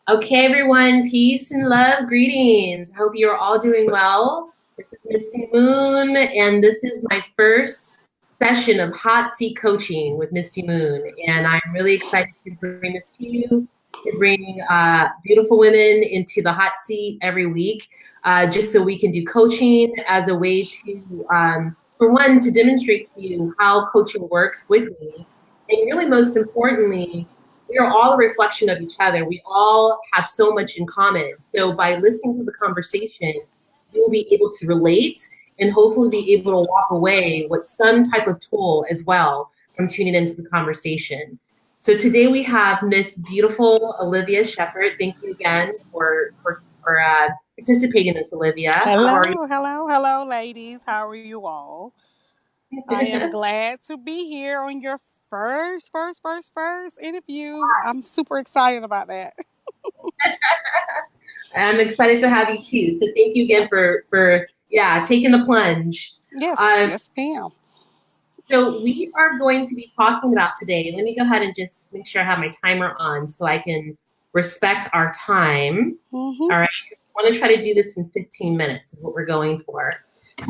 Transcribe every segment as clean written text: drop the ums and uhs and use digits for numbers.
Okay, everyone, peace and love, greetings. I hope you're all doing well. This is Misty Moon, and this is my first session of hot seat coaching with Misty Moon. And I'm really excited to bring this to you, to bring beautiful women into the hot seat every week, just so we can do coaching as a way to, for one, to demonstrate to you how coaching works with me. And really, most importantly, we are all a reflection of each other. We all have so much in common. So by listening to the conversation, you'll be able to relate and hopefully be able to walk away with some type of tool as well from tuning into the conversation. So today we have Miss Beautiful Olivia Shepherd. Thank you again for participating in this, Olivia. How are Hello, ladies. How are you all? I am you? glad to be here on your first interview. I'm super excited about that. I'm excited to have you too. So thank you again for taking the plunge. Yes, Um, yes, ma'am. So we are going to be talking about today. Let me go ahead and just make sure I have my timer on so I can respect our time. hmm All right. I want to try to do this in 15 minutes is what we're going for.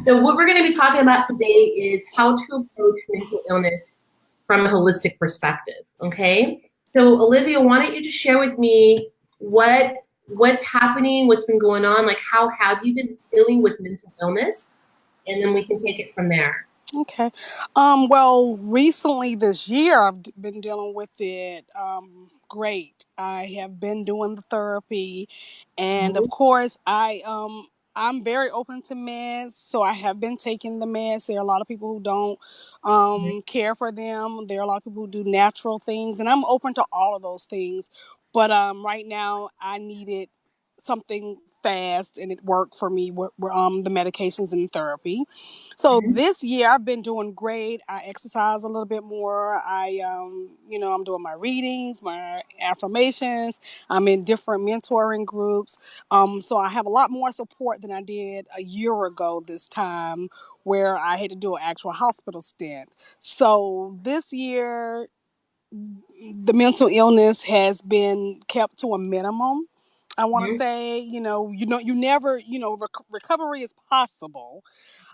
So what we're going to be talking about today is how to approach mental illness from a holistic perspective. Okay. So Olivia, why don't you just share with me what's happening, what's been going on, like how have you been dealing with mental illness? And then we can take it from there. Okay. Well, recently this year, been dealing with it. Great. I have been doing the therapy, and of Mhm. course, I'm very open to meds, so I have been taking the meds. There are a lot of people who don't care for them. There are a lot of people who do natural things, and I'm open to all of those things. But right now, I needed something fast, and it worked for me with the medications and therapy. So Mhm. this year I've been doing great. I exercise a little bit more. I'm doing my readings, my affirmations. I'm in different mentoring groups. So I have a lot more support than I did a year ago this time, where I had to do an actual hospital stint. So this year the mental illness has been kept to a minimum. I want to Mhm. say, you never, recovery is possible,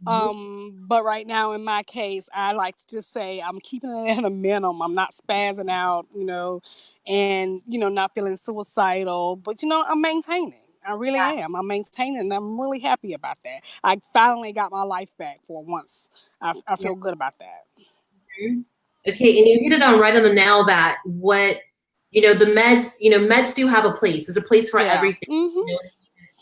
Mhm. but right now, in my case, I like to just say I'm keeping it at a minimum. I'm not spazzing out, and not feeling suicidal. But I'm maintaining. I really Yeah. am. I'm maintaining, and I'm really happy about that. I finally got my life back for once. I Yeah. feel good about that. Mhm. Okay, and you hit it on right on the nail that the meds, meds do have a place. There's a place for Yeah. everything.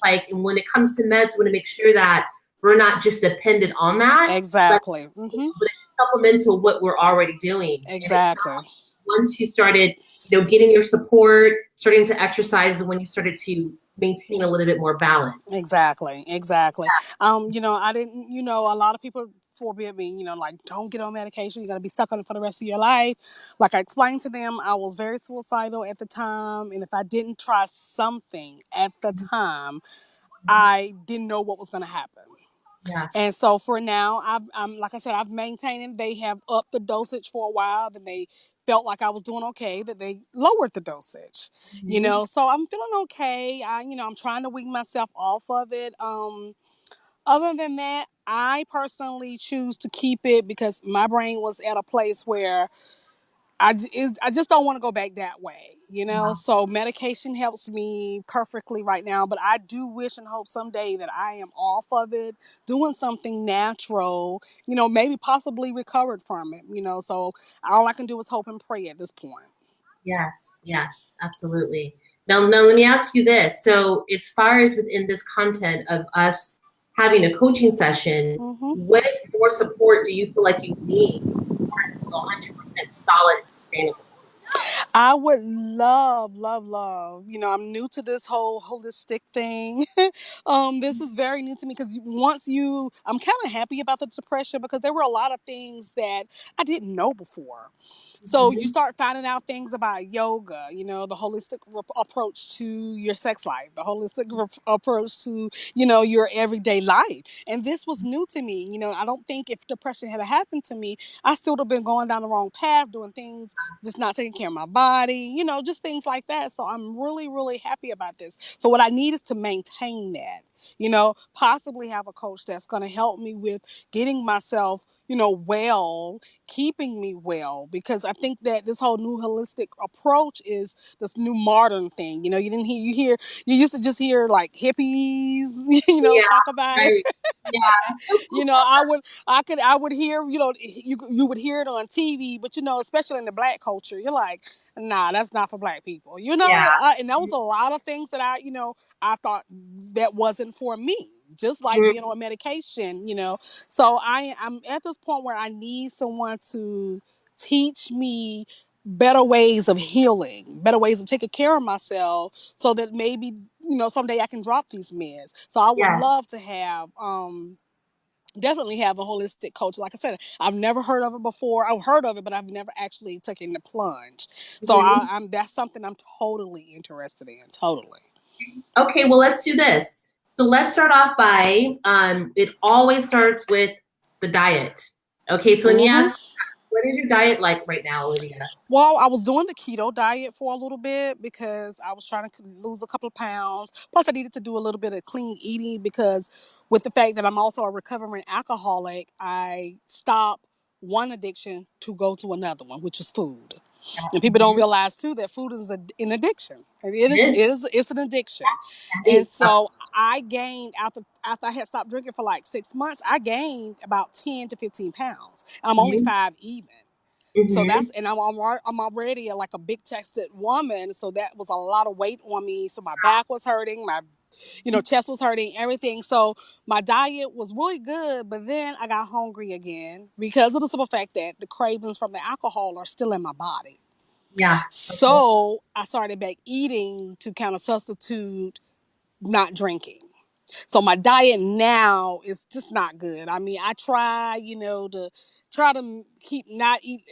Like, and when it comes to meds, we want to make sure that we're not just dependent on that, but, Exactly. but it's supplemental what we're already doing. And it sounds Exactly. like once you started, getting your support, starting to exercise is when you started to maintain a little bit more balance. Exactly. I didn't, a lot of people forbid me, like, don't get on medication. You're going to be stuck on it for the rest of your life. Like I explained to them, I was very suicidal at the time. And if I didn't try something at the time, I didn't know what was going to happen. And Yes. so for now, I'm like I said, I've maintained it. They have upped the dosage for a while. Then they felt like I was doing okay. That they lowered the dosage. Mhm. So I'm feeling okay. I'm trying to wean myself off of it. Other than that, I personally choose to keep it because my brain was at a place where I just don't want to go back that way, So medication helps me perfectly right now, but I do wish and hope someday that I am off of it, doing something natural, maybe possibly recovered from it, So all I can do is hope and pray at this point. Yes, yes, absolutely. Now let me ask you this. So, as far as within this content of us having a coaching session, hmm what more support do you feel like you need for it to feel 100% solid and sustainable? I would love. I'm new to this whole holistic thing. This is very new to me because I'm kind of happy about the depression because there were a lot of things that I didn't know before. So you start finding out things about yoga, the holistic approach to your sex life, the holistic approach to, your everyday life. And this was new to me. I don't think if depression had happened to me, I still would have been going down the wrong path, doing things, just not taking care of my body, just things like that. So I'm really, really happy about this. So what I need is to maintain that, possibly have a coach that's going to help me with getting myself, well, keeping me well, because I think that this whole new holistic approach is this new modern thing. You used to just hear like hippies, Yeah, talk about it. right. Yeah. I would hear, you would hear it on TV, but especially in the Black culture, you're like, nah, that's not for Black people, Yeah. and that was a lot of things that I thought that wasn't for me, just like Mhm. being on medication, so I'm at this point where I need someone to teach me better ways of healing, better ways of taking care of myself, so that maybe, someday I can drop these meds. So I would Yeah. love to have definitely have a holistic coach. Like I said, I've never heard of it before. I've heard of it, but I've never actually taken the plunge. So Mhm. I'm that's something I'm totally interested in. Totally. Okay, well, let's do this. So let's start off by it always starts with the diet. Okay, so let me Hmm. ask, what is your diet like right now, Olivia? Well, I was doing the keto diet for a little bit because I was trying to lose a couple of pounds. Plus, I needed to do a little bit of clean eating because, with the fact that I'm also a recovering alcoholic, I stopped one addiction to go to another one, which is food. And people don't Mhm. realize too that food is an addiction. It is. It's an addiction. And Indeed. so I gained after I had stopped drinking for like 6 months, I gained about 10 to 15 pounds. And I'm only Mhm. 5 even. So Mhm. I'm already like a big chested woman. So that was a lot of weight on me. So my back was hurting, my chest was hurting, everything. So my diet was really good, but then I got hungry again because of the simple fact that the cravings from the alcohol are still in my body. Yeah. Okay. So I started back eating to kind of substitute not drinking. So my diet now is just not good. I mean, I try, to keep not eat,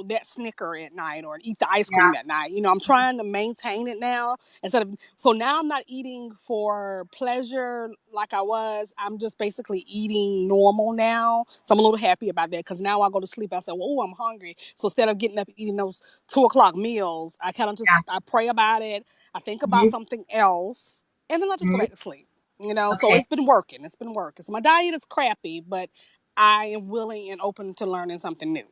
that Snicker at night or eat the ice Yeah. cream at night. I'm trying to maintain it now instead of. So now I'm not eating for pleasure like I was. I'm just basically eating normal now. So I'm a little happy about that because now I go to sleep. I say, well, oh, I'm hungry. So instead of getting up eating those 2 o'clock meals, I kind of just Yeah. I pray about it. I think about Mhm. something else, and then I just go Mhm. back to sleep. So Okay. it's been working. It's been working. So my diet is crappy, but I am willing and open to learning something new.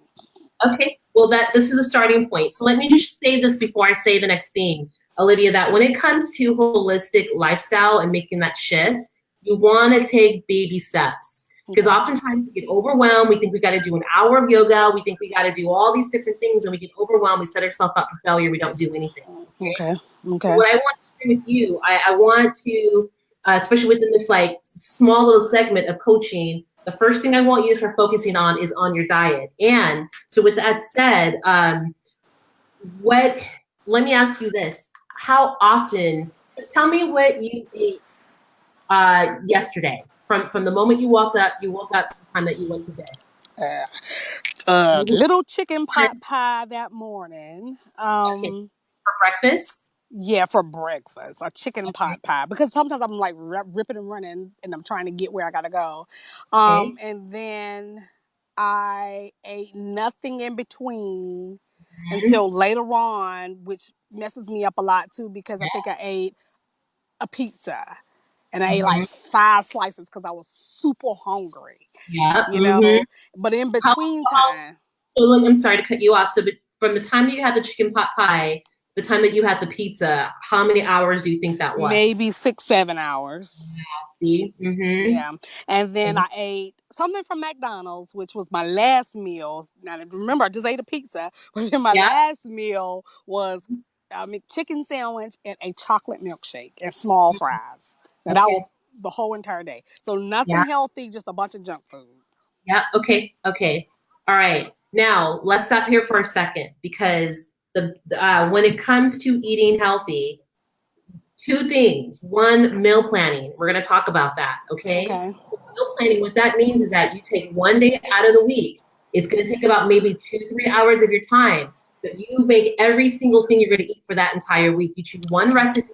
Okay. Well, that this is a starting point. So let me just say this before I say the next thing, Olivia, that when it comes to holistic lifestyle and making that shift, you want to take baby steps. Because Okay. oftentimes we get overwhelmed. We think we got to do an hour of yoga. We think we got to do all these different things, and we get overwhelmed. We set ourselves up for failure. We don't do anything. Okay. Okay. So Okay. what I want to do with you, I want to, especially within this like small little segment of coaching, the first thing I want you to start focusing on is on your diet. And so with that said, what, let me ask you this. How often, tell me what you ate yesterday from the moment you woke up to the time that you went to bed. Uh, Mhm. little chicken pot pie that morning. Okay, for breakfast. Yeah, for breakfast, a chicken Okay, pot pie. Because sometimes I'm like ripping and running, and I'm trying to get where I gotta go. okay. And then I ate nothing in between Mhm. until later on, which messes me up a lot too because I Yeah. think I ate a pizza and I ate like Mhm. 5 slices because I was super hungry, Yeah. you Mhm. know. But in How, between how time, So look, I'm sorry to cut you off. So from the time that you had the chicken pot pie, the time that you had the pizza, how many hours do you think that maybe was? 6, 7 hours. See? Mm-hmm. Yeah. And then I ate something from McDonald's, which was my last meal. Now, remember, I just ate a pizza, but then my Yeah. last meal was a McChicken sandwich and a chocolate milkshake and small fries. Now, that Okay. was the whole entire day. So, Yeah. nothing healthy, just a bunch of junk food. Yeah. Okay. Okay. All right. Now let's stop here for a second because the when it comes to eating healthy, two things. One, meal planning. We're going to talk about that. Okay. Okay. So meal planning, what that means is that you take one day out of the week. It's going to take about maybe 2-3 hours of your time. But you make every single thing you're going to eat for that entire week. You choose one recipe,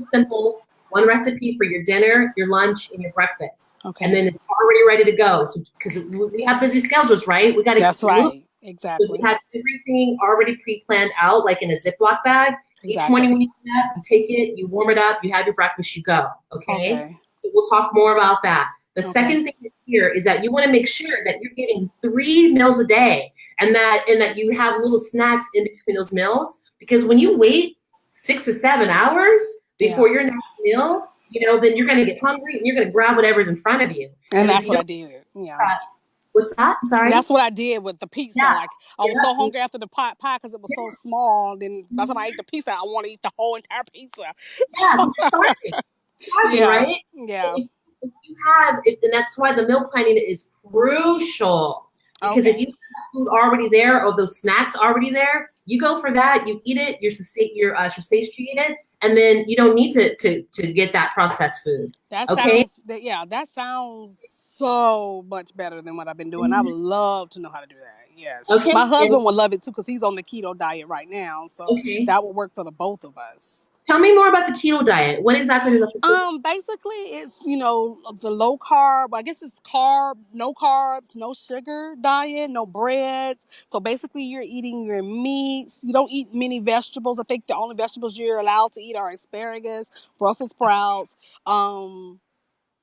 simple, one recipe for your dinner, your lunch, and your breakfast. Okay. And then it's already ready to go. So, because we have busy schedules, right? We got to That's right. Exactly. So we have everything already pre-planned out, like in a Ziploc bag. Exactly. Each morning when you get up, you take it, you warm it up, you have your breakfast, you go. Okay. So we'll talk more about that. The second thing here is that you want to make sure that you're getting 3 meals a day, and that you have little snacks in between those meals. Because when you wait 6 to 7 hours before your next meal, then you're going to get hungry and you're going to grab whatever's in front of you. And that's what I did. Yeah. What's that? I'm sorry. That's what I did with the pizza. Yeah. Like I was so hungry after the pie because it was so small. Then by the time I ate the pizza, I want to eat the whole entire pizza. Yeah, starving, right? Yeah. If you have, and that's why the meal planning is crucial. Because if you have food already there or those snacks already there, you go for that. You eat it. You're satiated, and then you don't need to get that processed food. That sounds. That sounds so much better than what I've been doing. I would love to know how to do that. Yes. Okay. My husband would love it too because he's on the keto diet right now. So that would work for the both of us. Tell me more about the keto diet. What exactly does it consist? Basically it's, the low carb, I guess it's no carbs, no sugar diet, no breads. So basically you're eating your meats. You don't eat many vegetables. I think the only vegetables you're allowed to eat are asparagus, Brussels sprouts,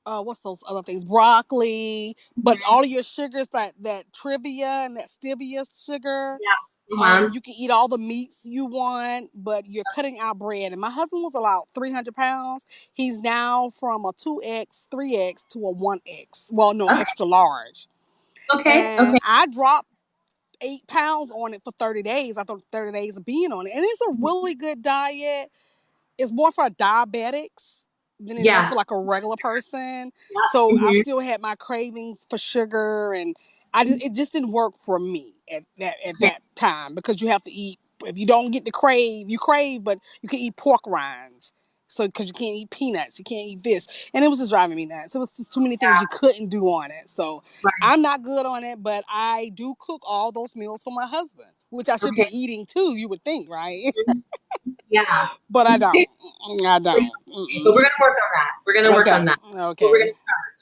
what's those other things? Broccoli, but all of your sugars, that Trivia and that stevia sugar. Yeah. You can eat all the meats you want, but you're cutting out bread. And my husband was allowed 300 pounds. He's now from a 2X, 3X to a 1X. Well, no, extra large. And I dropped 8 pounds on it for 30 days. I thought 30 days of being on it. And it's a really good diet. It's more for diabetics than it is for like a regular person. So I still had my cravings for sugar, and it just didn't work for me at that time, because you have to eat. If you don't get you crave, but you can eat pork rinds. So because you can't eat peanuts, you can't eat this, and it was just driving me nuts. It was just too many things you couldn't do on it. So I'm not good on it, but I do cook all those meals for my husband, which I should be eating too. You would think, right? Yeah. But I don't. I don't. But we're gonna work on that. We're gonna work on that. Okay. But we're gonna start.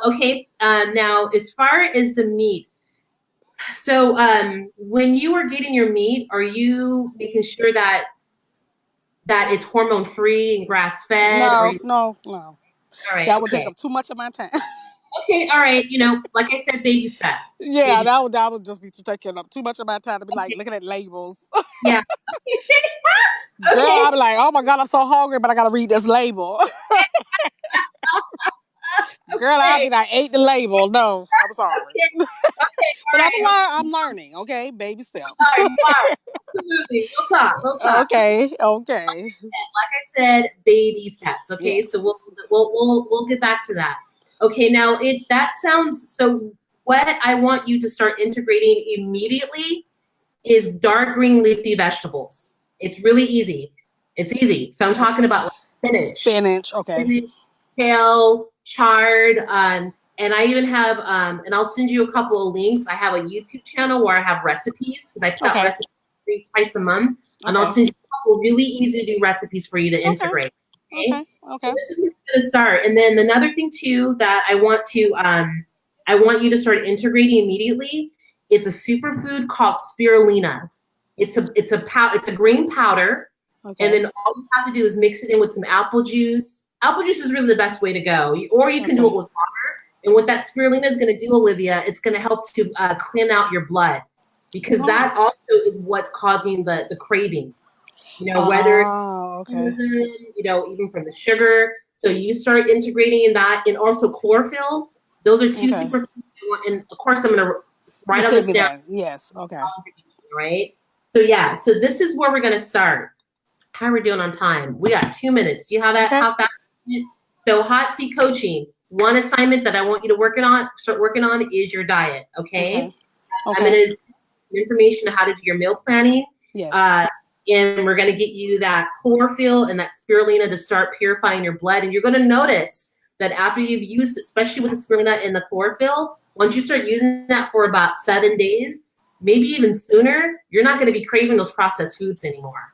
Okay. Now, as far as the meat, so when you are getting your meat, are you making sure that it's hormone free and grass fed? No. All right. That would take up too much of my time. Okay, all right. Like I said, baby steps. Yeah, that would just be taking up too much of my time to be like looking at labels. Yeah. Girl, I'll be like, oh my God, I'm so hungry, but I gotta read this label. Girl, I'll be like, ate the label. No, I'm sorry. But I'm learning. Okay, baby steps. Absolutely. We'll talk. Okay. Like I said, baby steps. Okay, yes. So we'll get back to that. Okay, now that sounds so. What I want you to start integrating immediately is dark green leafy vegetables. It's really easy. It's easy. So I'm talking about spinach. Okay. Spinach, kale, chard, and I even have and I'll send you a couple of links. I have a YouTube channel where I have recipes, because I put out recipes twice a month, and I'll send you a couple really easy to do recipes for you to integrate. Okay. So this is where we're gonna start. And then another thing too that I want you to start integrating immediately. It's a superfood called spirulina. It's a green powder, and then all you have to do is mix it in with some apple juice. Apple juice is really the best way to go, or you can do it with water. And what that spirulina is going to do, Olivia, it's going to help to clean out your blood, because that also is what's causing the cravings. Whether even from the sugar. So you start integrating in that, and also chlorophyll. Those are two superfoods. And of course, I'm going to write on this down. Yes. Okay. Right. So this is where we're going to start. How are we doing on time? We got 2 minutes. See how fast? So hot seat coaching. One assignment that I want you to start working on is your diet. Okay. I'm going to information on how to do your meal planning. Yes. And we're going to get you that chlorophyll and that spirulina to start purifying your blood. And you're going to notice that after you've used, especially with the spirulina and the chlorophyll, once you start using that for about 7 days, maybe even sooner, you're not going to be craving those processed foods anymore.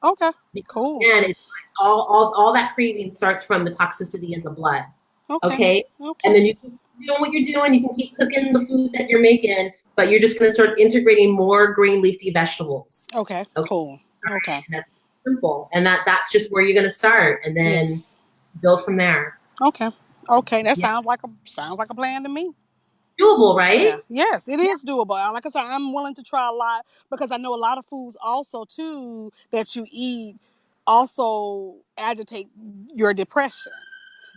Okay. Because Cool. again, it's all that craving starts from the toxicity in the blood. Okay. Okay. And Okay. then you keep doing what you're doing. You can keep cooking the food that you're making, but you're just going to start integrating more green leafy vegetables. Okay. Okay. Cool. Okay. And that's simple. And that's just where you're going to start and then Yes. build from there. Okay. Okay. That Yeah. sounds like a plan to me. Doable, Yeah. right? Yes, it is doable. Like I said, I'm willing to try a lot because I know a lot of foods also too that you eat also agitate your depression.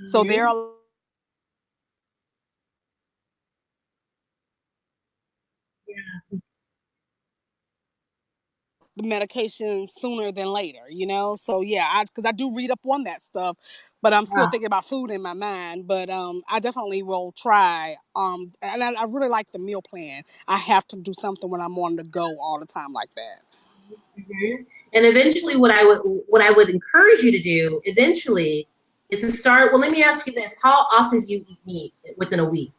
So there Mm-hmm. are the medication sooner than later, you know. So yeah, because I do read up on that stuff, but I'm still Yeah. thinking about food in my mind. But I definitely will try. And I really like the meal plan. I have to do something when I'm on the go all the time like that. Mm-hmm. And eventually, what I would encourage you to do eventually is to start. Well, let me ask you this: how often do you eat meat within a week?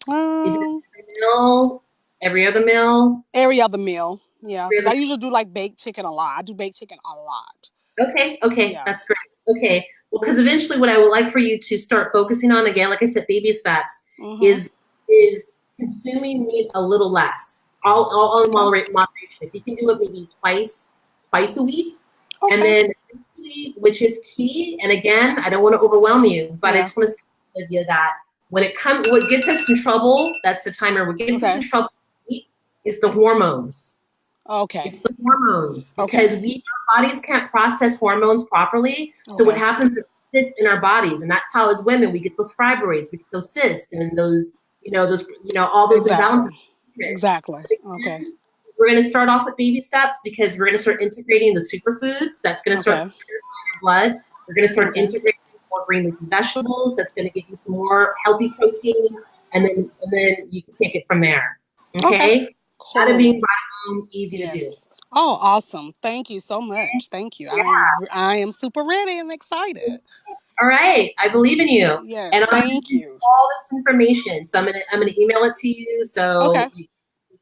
Is it Um, every meal, every other meal? every other meal, yeah, Every because other I usually do like baked chicken a lot. I do baked chicken a lot. Okay, okay, Yeah. that's great. Okay, well, because eventually, what I would like for you to start focusing on again, like I said, baby steps, Mhm. is consuming meat a little less, all in Okay. moderation. If you can do it maybe twice a week, and Okay. then which is key. And again, I don't want to overwhelm you, but I Yeah. just want to say to you that what gets us in trouble, that's the timer. What gets us Okay. in trouble is the hormones. Okay. It's the hormones Okay. because our bodies can't process hormones properly. So what Okay. happens is it sits in our bodies, and that's how as women we get those fibroids, we get those cysts, and those all those imbalances. Exactly. Exactly. Okay. We're going to start off with baby steps because we're going to start integrating the superfoods. That's going to start Okay. purifying your blood. We're going to start Okay. integrating more green leafy vegetables. That's going to give you some more healthy protein, and then you can take it from there. Okay. Okay, bada bing, Cool. bada boom, easy to do. Yes. Oh, awesome. Thank you so much. Thank you. Yeah. I am super ready and excited. All right, I believe in you, and Yes. I'm going to Thank send you you. all this information. So I'm gonna email it to you. Okay. So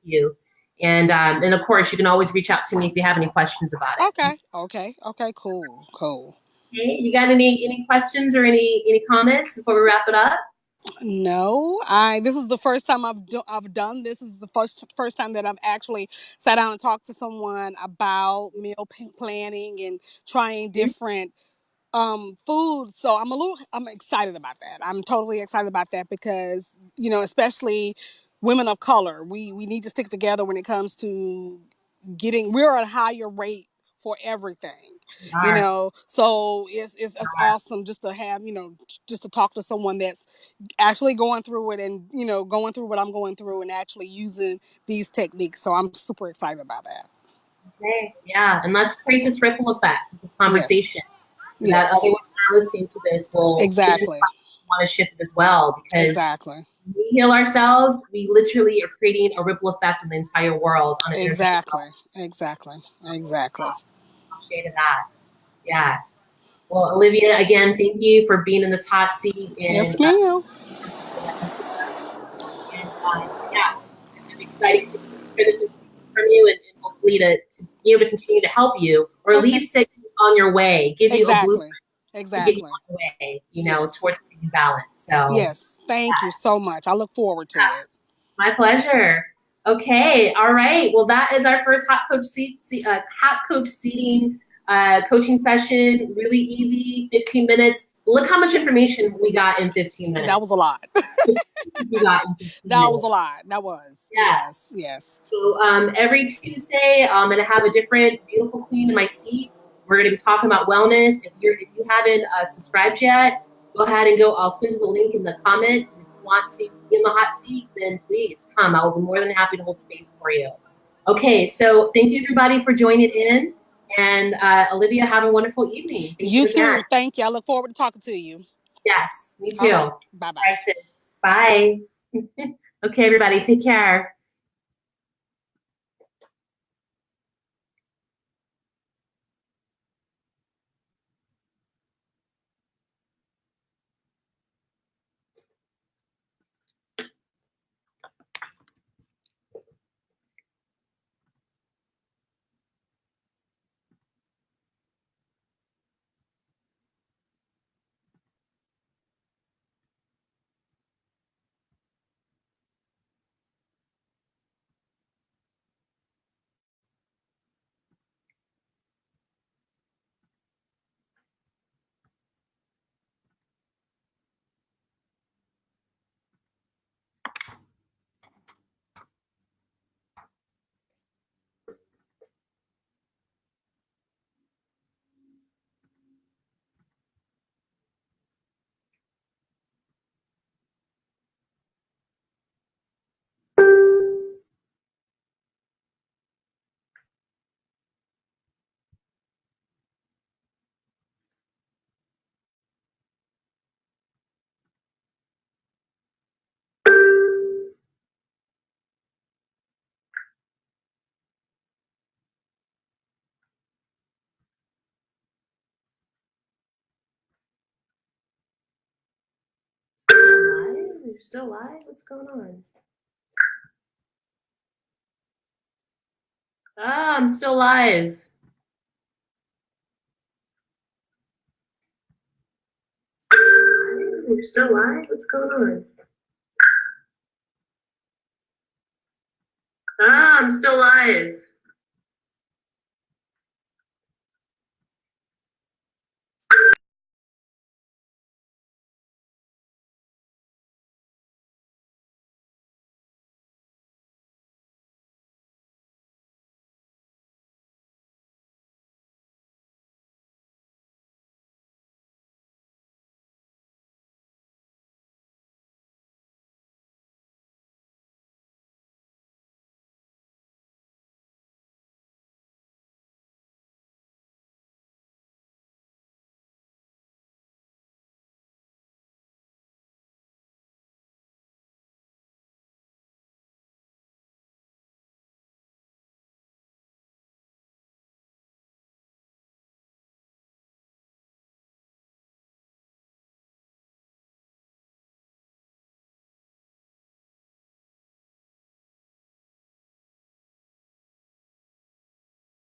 you, and of course, you can always reach out to me if you have any questions about it. Okay. Okay. Okay. Cool. Cool. Okay, you got any questions or any comments before we wrap it up? No, I. This is the first time I've done. This is the first time that I've actually sat down and talked to someone about planning and trying different food. So I'm excited about that. I'm totally excited about that because especially women of color, we need to stick together when it comes to we're at a higher rate for everything. We are. So it's awesome just to have just to talk to someone that's actually going through it, and going through what I'm going through and actually using these techniques. So I'm super excited about that. Okay, yeah, and let's create this ripple effect, this Yes. conversation, so that other Yes. women that are listening to this will get Exactly. inspired and want to shift it as well. Because Exactly. when we heal ourselves, we literally are creating a ripple effect in the entire world on an energetic Exactly. level. Exactly. Exactly. Shade of that. Yes. Well, Olivia, again, thank you for being in this hot seat Yes, and ma'am. yeah, I'm excited to hear this information from you and hopefully to be able to continue to help you or at Okay. least set you on your way, give you a blueprint Exactly. to get you Exactly. on the way, Yes. towards being balanced. So, Yes. Thank you so much. I look forward to it. my pleasure. Okay, all right. Well, that is our first hot coach seating coaching session. Really easy, 15 minutes. Look how much information we got in 15 That was a minutes. lot. We got in 15 That was minutes. a lot. That was. Yes. Yes. Yes. So every Tuesday, I'm gonna have a different beautiful queen in my seat. We're gonna be talking about wellness. If you haven't subscribed yet, go ahead and go. I'll send you the link in the comments. If you want to be in the hot seat, then please come. I will be more than happy to hold space for you. Okay, so thank you everybody for joining in. And Olivia, have a wonderful evening. Thank You you again. too. Thank you. I look forward to talking to you. Yes, me too. All right. All Bye bye. right, sis. Bye. Okay, everybody, take care. you're still live? What's going on? Ah, I'm still live. You're still live? What's going on? Ah, I'm still live.